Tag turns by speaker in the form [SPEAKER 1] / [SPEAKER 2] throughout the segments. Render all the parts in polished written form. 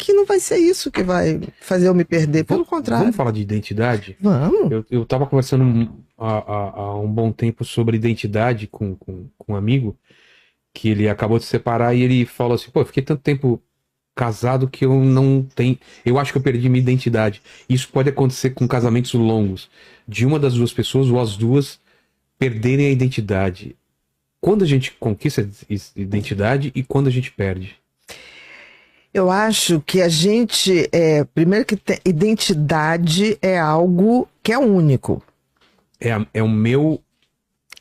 [SPEAKER 1] que não vai ser isso que vai fazer eu me perder, pelo contrário.
[SPEAKER 2] Vamos falar de identidade?
[SPEAKER 1] Vamos.
[SPEAKER 2] Eu tava conversando há um bom tempo sobre identidade com um amigo, que ele acabou de se separar e ele falou assim, pô, eu fiquei tanto tempo casado que eu não tenho... Eu acho que eu perdi minha identidade. Isso pode acontecer com casamentos longos, de uma das duas pessoas ou as duas perderem a identidade. Quando a gente conquista a identidade e quando a gente perde?
[SPEAKER 1] Eu acho que a gente, primeiro que identidade é algo que é único.
[SPEAKER 2] É o meu...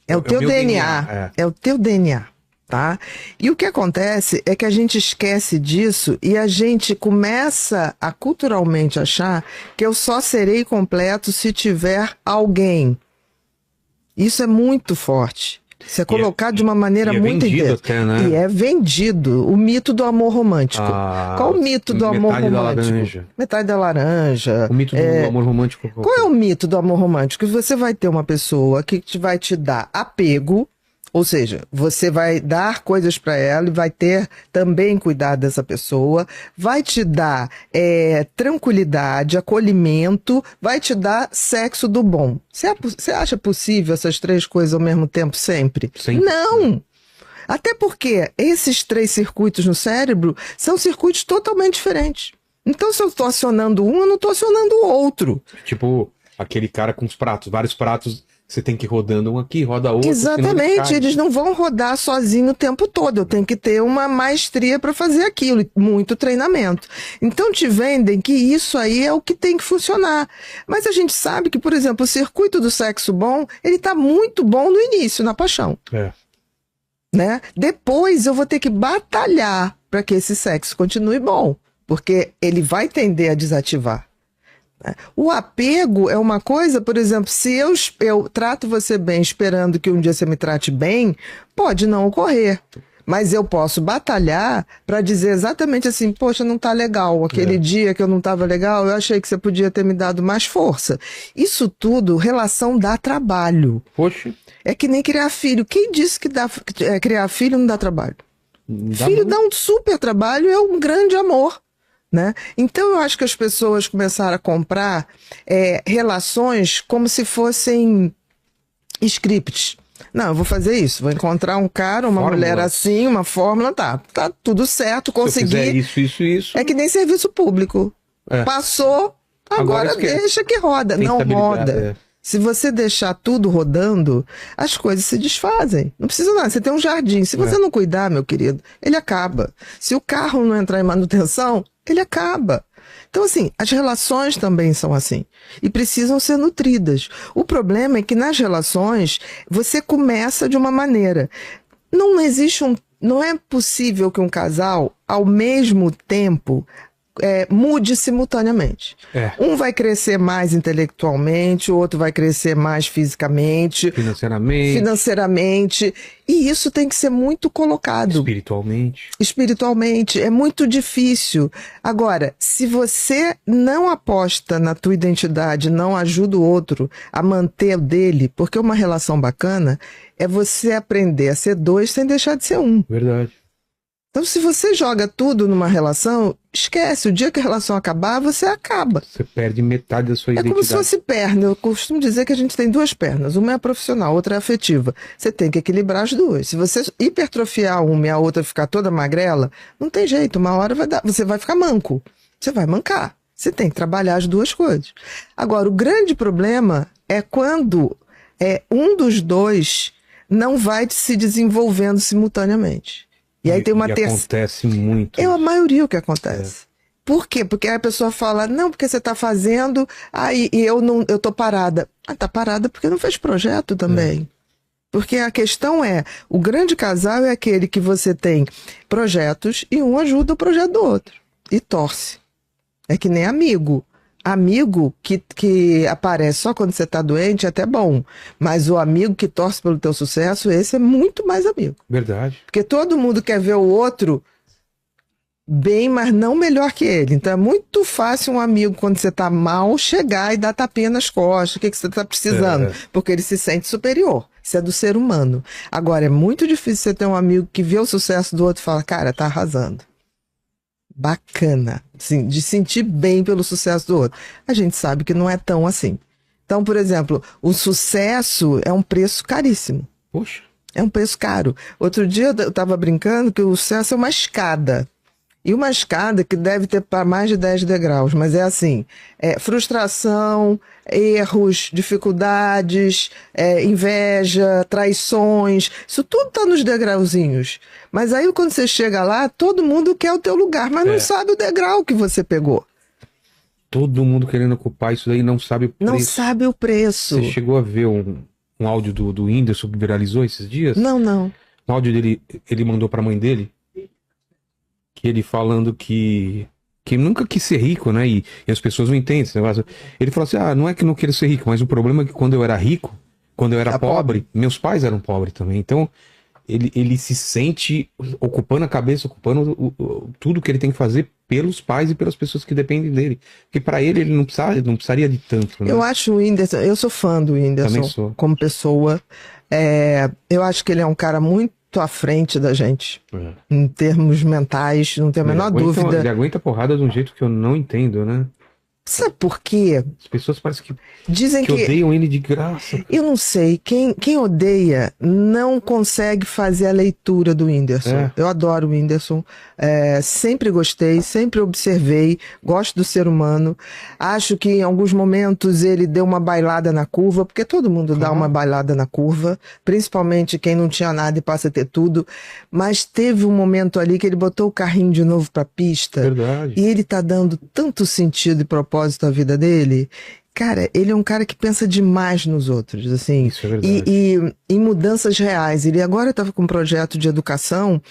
[SPEAKER 1] É o teu DNA. É o teu DNA, tá? E o que acontece é que a gente esquece disso e a gente começa a culturalmente achar que eu só serei completo se tiver alguém. Isso é muito forte. Isso é colocado de uma maneira muito intensa.
[SPEAKER 2] Até, né?
[SPEAKER 1] E é vendido. O mito do amor romântico. Qual o mito do amor romântico?
[SPEAKER 2] Metade da laranja.
[SPEAKER 1] Metade da laranja.
[SPEAKER 2] O mito do amor romântico.
[SPEAKER 1] Qual é o mito do amor romântico? Que você vai ter uma pessoa que vai te dar apego, ou seja, você vai dar coisas para ela e vai ter também cuidado dessa pessoa, vai te dar tranquilidade, acolhimento, vai te dar sexo do bom. Você acha possível essas três coisas ao mesmo tempo sempre?
[SPEAKER 2] Sempre.
[SPEAKER 1] Não! Até porque esses três circuitos no cérebro são circuitos totalmente diferentes. Então, se eu estou acionando um, eu não estou acionando o outro.
[SPEAKER 2] Tipo, aquele cara com os pratos, vários pratos... Você tem que ir rodando um aqui, roda outro.
[SPEAKER 1] Exatamente, eles não vão rodar sozinho o tempo todo. Eu tenho que ter uma maestria para fazer aquilo, muito treinamento. Então te vendem que isso aí é o que tem que funcionar. Mas a gente sabe que, por exemplo, o circuito do sexo bom, ele está muito bom no início, na paixão. Né? Depois eu vou ter que batalhar para que esse sexo continue bom, porque ele vai tender a desativar. O apego é uma coisa, por exemplo, se eu trato você bem esperando que um dia você me trate bem, pode não ocorrer. Mas eu posso batalhar para dizer exatamente assim, poxa, não tá legal. Aquele dia que eu não estava legal, eu achei que você podia ter me dado mais força. Isso tudo, relação dá trabalho.
[SPEAKER 2] Poxa.
[SPEAKER 1] É que nem criar filho. Quem disse que criar filho não dá trabalho? Filho dá um super trabalho, é um grande amor. Né? Então eu acho que as pessoas começaram a comprar relações como se fossem scripts. Não, eu vou fazer isso, vou encontrar um cara, uma mulher assim, uma fórmula, tá tudo certo, consegui.
[SPEAKER 2] Se eu fizer isso.
[SPEAKER 1] É que nem serviço público. Passou, agora deixa que roda. Não roda. Se você deixar tudo rodando, as coisas se desfazem. Não precisa nada. Você tem um jardim. Se você não cuidar, meu querido, ele acaba. Se o carro não entrar em manutenção, ele acaba. Então, assim, as relações também são assim. E precisam ser nutridas. O problema é que nas relações, você começa de uma maneira. Não é possível que um casal, ao mesmo tempo... mude simultaneamente. Um vai crescer mais intelectualmente, o outro vai crescer mais fisicamente, financeiramente, e isso tem que ser muito colocado. Espiritualmente, é muito difícil. Agora, se você não aposta na tua identidade, não ajuda o outro a manter o dele, porque uma relação bacana é você aprender a ser dois sem deixar de ser um.
[SPEAKER 2] Verdade.
[SPEAKER 1] Então, se você joga tudo numa relação, esquece. O dia que a relação acabar, você acaba.
[SPEAKER 2] Você perde metade da sua identidade.
[SPEAKER 1] É como se fosse perna. Eu costumo dizer que a gente tem duas pernas. Uma é profissional, outra é afetiva. Você tem que equilibrar as duas. Se você hipertrofiar uma e a outra ficar toda magrela, não tem jeito. Uma hora você vai ficar manco. Você vai mancar. Você tem que trabalhar as duas coisas. Agora, o grande problema é quando um dos dois não vai se desenvolvendo simultaneamente. E aí tem uma
[SPEAKER 2] acontece muito.
[SPEAKER 1] É a maioria o que acontece. Por quê? Porque aí a pessoa fala, não, porque você está fazendo, aí eu tô parada. Tá parada porque não fez projeto também. Porque a questão o grande casal é aquele que você tem projetos e um ajuda o projeto do outro. E torce. É que nem amigo. Amigo que aparece só quando você está doente é até bom. Mas o amigo que torce pelo teu sucesso, esse é muito mais amigo.
[SPEAKER 2] Verdade.
[SPEAKER 1] Porque todo mundo quer ver o outro bem, mas não melhor que ele. Então é muito fácil um amigo, quando você está mal, chegar e dar tapinha nas costas. O que você está precisando? Porque ele se sente superior. Isso é do ser humano. Agora, é muito difícil você ter um amigo que vê o sucesso do outro e fala, cara, tá arrasando. bacana, assim, de sentir bem pelo sucesso do outro. A gente sabe que não é tão assim. Então, por exemplo, o sucesso é um preço caríssimo.
[SPEAKER 2] Poxa.
[SPEAKER 1] É um preço caro. Outro dia eu estava brincando que o sucesso é uma escada. E uma escada que deve ter para mais de 10 degraus, mas é assim, frustração, erros, dificuldades, inveja, traições, isso tudo está nos degrauzinhos. Mas aí quando você chega lá, todo mundo quer o teu lugar, mas não sabe o degrau que você pegou.
[SPEAKER 2] Todo mundo querendo ocupar isso daí não sabe o preço.
[SPEAKER 1] Não sabe o preço.
[SPEAKER 2] Você chegou a ver um áudio do Whindersson que viralizou esses dias?
[SPEAKER 1] Não.
[SPEAKER 2] Um áudio dele, ele mandou pra mãe dele, que ele falando que nunca quis ser rico, né? E as pessoas não entendem esse negócio. Ele falou assim, não é que não queira ser rico, mas o problema é que quando eu era rico, quando eu era pobre, meus pais eram pobres também. Então, ele se sente ocupando a cabeça, ocupando tudo que ele tem que fazer pelos pais e pelas pessoas que dependem dele. Porque pra ele não precisaria de tanto, né?
[SPEAKER 1] Eu acho o Whindersson, eu sou fã do Whindersson como pessoa. Eu acho que ele é um cara muito à frente da gente, em termos mentais, não tenho a menor dúvida.
[SPEAKER 2] Ele aguenta porrada de um jeito que eu não entendo, né?
[SPEAKER 1] Sabe por quê?
[SPEAKER 2] As pessoas parecem que
[SPEAKER 1] dizem que
[SPEAKER 2] odeiam ele de graça.
[SPEAKER 1] Eu não sei, quem odeia não consegue fazer a leitura do Whindersson. Eu adoro o Whindersson, sempre gostei, sempre observei, gosto do ser humano. Acho que em alguns momentos ele deu uma bailada na curva, porque todo mundo dá uma bailada na curva, principalmente quem não tinha nada e passa a ter tudo. Mas teve um momento ali que ele botou o carrinho de novo pra pista.
[SPEAKER 2] Verdade.
[SPEAKER 1] E ele tá dando tanto sentido e propósito à vida dele. Cara, ele é um cara que pensa demais nos outros, assim.
[SPEAKER 2] Isso é verdade.
[SPEAKER 1] E em mudanças reais. Ele agora estava com um projeto de educação,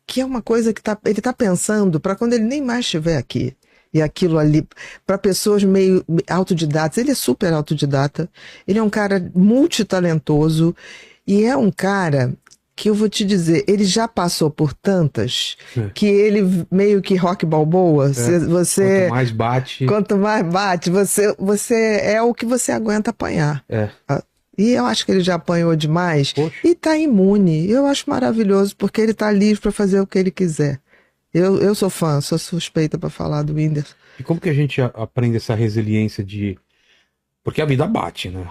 [SPEAKER 1] que é uma coisa que ele está pensando para quando ele nem mais estiver aqui. E aquilo ali, para pessoas meio autodidatas. Ele é super autodidata. Ele é um cara multitalentoso. E é um cara que eu vou te dizer, ele já passou por tantas, que ele meio que Rock Balboa,
[SPEAKER 2] quanto mais bate,
[SPEAKER 1] você é o que você aguenta apanhar. E eu acho que ele já apanhou demais.
[SPEAKER 2] Poxa.
[SPEAKER 1] E tá imune. Eu acho maravilhoso, porque ele tá livre para fazer o que ele quiser. Eu sou fã, sou suspeita para falar do Whindersson.
[SPEAKER 2] E como que a gente aprende essa resiliência de... Porque a vida bate, né?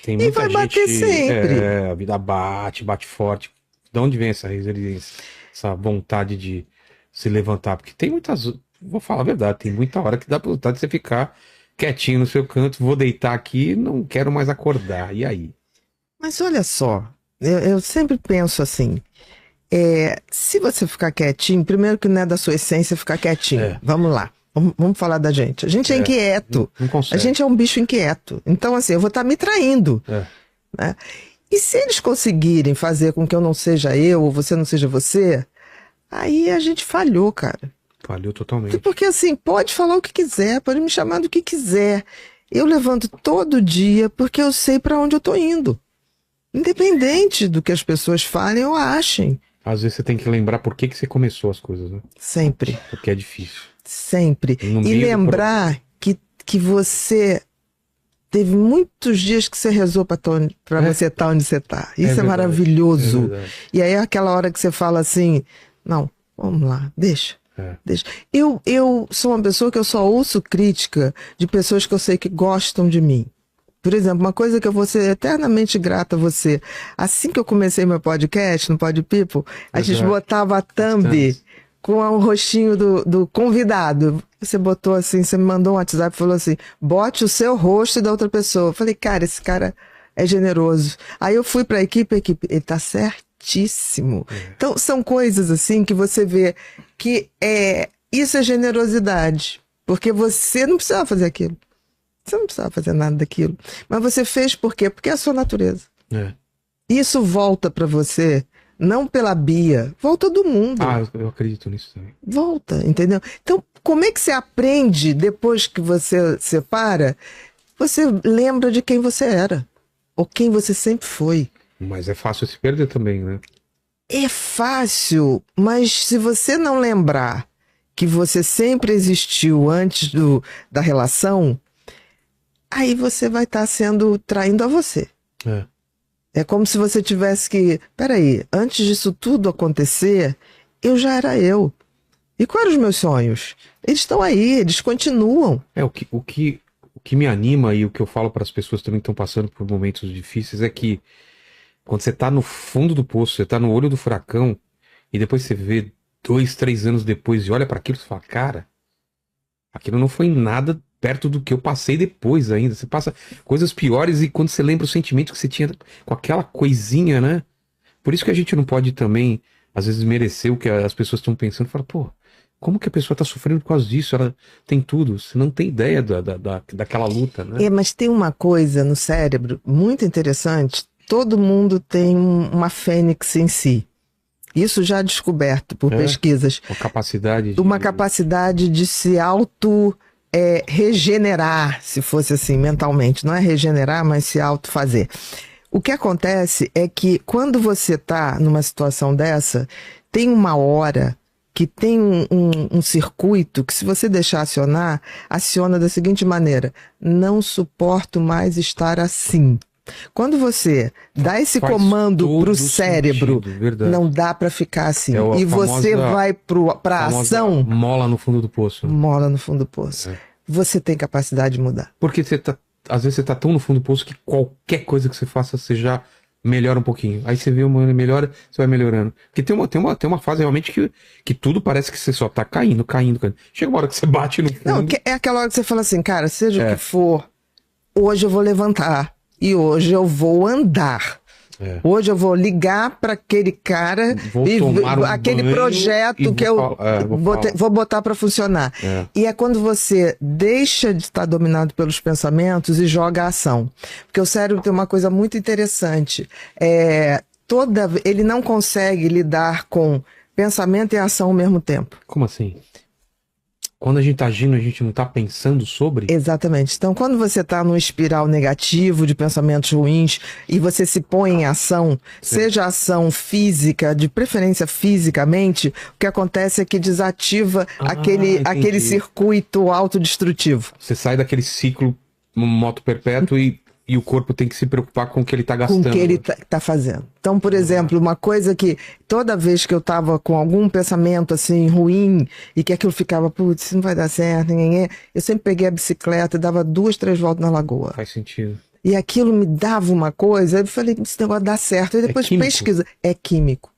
[SPEAKER 2] Tem muita
[SPEAKER 1] e vai bater sempre.
[SPEAKER 2] A vida bate forte. De onde vem essa resiliência? Essa vontade de se levantar? Porque tem muitas... Vou falar a verdade, tem muita hora que dá vontade de você ficar quietinho no seu canto, vou deitar aqui, não quero mais acordar. E aí?
[SPEAKER 1] Mas olha só, eu sempre penso assim, se você ficar quietinho, primeiro que não é da sua essência ficar quietinho. Vamos lá, vamos falar da gente. A gente é inquieto,
[SPEAKER 2] não consegue.
[SPEAKER 1] A gente é um bicho inquieto. Então assim, eu vou estar me traindo. Né? E se eles conseguirem fazer com que eu não seja eu, ou você não seja você, aí a gente falhou, cara.
[SPEAKER 2] Falhou totalmente.
[SPEAKER 1] Porque assim, pode falar o que quiser, pode me chamar do que quiser. Eu levanto todo dia porque eu sei para onde eu tô indo. Independente do que as pessoas falem ou achem.
[SPEAKER 2] Às vezes você tem que lembrar por que você começou as coisas, né?
[SPEAKER 1] Sempre.
[SPEAKER 2] Porque é difícil.
[SPEAKER 1] Sempre. E lembrar que você teve muitos dias que você rezou para você estar onde você está. Isso é maravilhoso. E aí é aquela hora que você fala assim, não, vamos lá, deixa. Eu sou uma pessoa que eu só ouço crítica de pessoas que eu sei que gostam de mim. Por exemplo, uma coisa que eu vou ser eternamente grata a você. Assim que eu comecei meu podcast, no Pod People, a gente botava a thumb com o rostinho do convidado. Você botou assim, você me mandou um WhatsApp e falou assim, bote o seu rosto e da outra pessoa. Eu falei, cara, esse cara é generoso. Aí eu fui para a equipe, ele tá certíssimo. Então, são coisas assim que você vê que isso é generosidade. Porque você não precisava fazer aquilo. Você não precisava fazer nada daquilo. Mas você fez por quê? Porque é a sua natureza. Isso volta para você, não pela Bia, volta do mundo.
[SPEAKER 2] Eu acredito nisso também.
[SPEAKER 1] Volta, entendeu? Então, como é que você aprende depois que você separa? Você lembra de quem você era. Ou quem você sempre foi.
[SPEAKER 2] Mas é fácil se perder também, né?
[SPEAKER 1] É fácil, mas se você não lembrar que você sempre existiu antes da relação, aí você vai estar traindo a você. É como se você tivesse que... Peraí, antes disso tudo acontecer, eu já era eu. E quais eram os meus sonhos? Eles estão aí, eles continuam.
[SPEAKER 2] O que me anima e o que eu falo para as pessoas também que estão passando por momentos difíceis é que quando você tá no fundo do poço, você tá no olho do furacão, e depois você vê 2, 3 anos depois e olha para aquilo e fala, cara, aquilo não foi nada perto do que eu passei depois ainda. Você passa coisas piores e quando você lembra o sentimento que você tinha com aquela coisinha, né? Por isso que a gente não pode também, às vezes, merecer o que as pessoas estão pensando. Fala, pô, como que a pessoa tá sofrendo por causa disso? Ela tem tudo. Você não tem ideia daquela luta, né?
[SPEAKER 1] Mas tem uma coisa no cérebro muito interessante. Todo mundo tem uma fênix em si. Isso já descoberto por pesquisas.
[SPEAKER 2] Uma
[SPEAKER 1] capacidade de se regenerar, se fosse assim, mentalmente. Não é regenerar, mas se autofazer. O que acontece é que quando você está numa situação dessa, tem uma hora que tem um circuito que, se você deixar acionar, aciona da seguinte maneira: não suporto mais estar assim. Quando você dá esse comando para o cérebro, não dá para ficar assim. E você vai para a ação.
[SPEAKER 2] Mola no fundo do poço.
[SPEAKER 1] Mola no fundo do poço. Você tem capacidade de mudar.
[SPEAKER 2] Porque às vezes você tá tão no fundo do poço que qualquer coisa que você faça, você já melhora um pouquinho. Aí você vê uma melhora, você vai melhorando. Porque tem uma fase realmente que tudo parece que você só tá caindo. Chega uma hora que você bate no fundo.
[SPEAKER 1] Não, é aquela hora que você fala assim, cara, seja o que for, hoje eu vou levantar. E hoje eu vou andar. Hoje eu vou ligar para aquele cara aquele projeto que eu vou botar para funcionar. E é quando você deixa de estar dominado pelos pensamentos e joga a ação. Porque o cérebro tem uma coisa muito interessante. Ele não consegue lidar com pensamento e ação ao mesmo tempo.
[SPEAKER 2] Como assim? Quando a gente tá agindo, a gente não tá pensando sobre?
[SPEAKER 1] Exatamente. Então, quando você tá num espiral negativo de pensamentos ruins e você se põe em ação, seja ação física, de preferência fisicamente, o que acontece é que desativa aquele circuito autodestrutivo.
[SPEAKER 2] Você sai daquele ciclo moto perpétuo e o corpo tem que se preocupar com o que ele tá gastando.
[SPEAKER 1] Com o que ele tá fazendo. Então, por exemplo, uma coisa que toda vez que eu tava com algum pensamento assim ruim e que aquilo ficava, putz, isso não vai dar certo, eu sempre peguei a bicicleta e dava 2, 3 voltas na lagoa.
[SPEAKER 2] Faz sentido.
[SPEAKER 1] E aquilo me dava uma coisa, eu falei, esse negócio dá certo. E depois pesquisa. É químico.